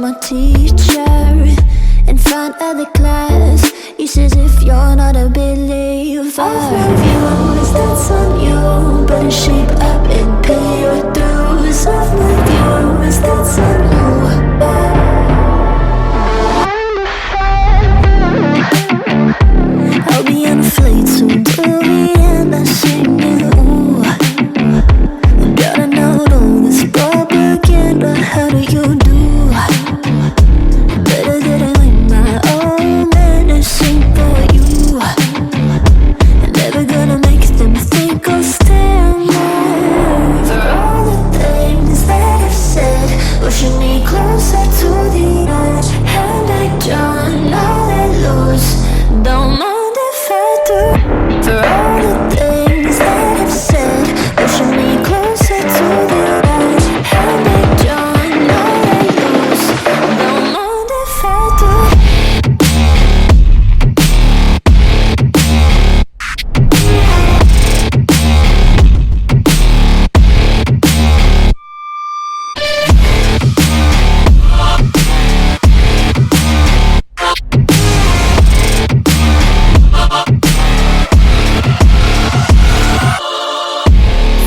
my teacher in front of the class. He says if you're not a believer, I'll my views, that's on you. Better shape up and pay your dues. Off my views, that's on you. I'll be on a flight soon till the end. I sing you. Gotta know all this propaganda. How do you do? Better that I learn my own medicine for you. Never gonna make them think I'll stand there. For all the things that I've said, pushing me closer to the edge. And I don't know that lose. Don't mind if I do. For all the things that I've said, pushing me closer to the edge. And I don't know that lose. Don't mind if I do.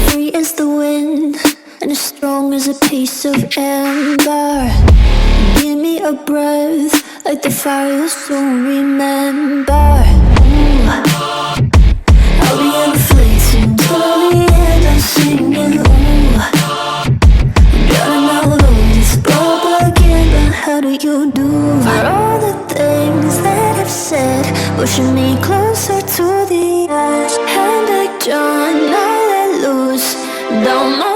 Free as the wind and as strong as a piece of amber. Give me a breath like the fire you'll soon remember. Ooh. I'll be on the fleece until the end. I'm singing. Ooh. Gotta know all this propaganda. How do you do? For all the things that I've said, pushing me closer to the edge. And I don't know that lose. Don't know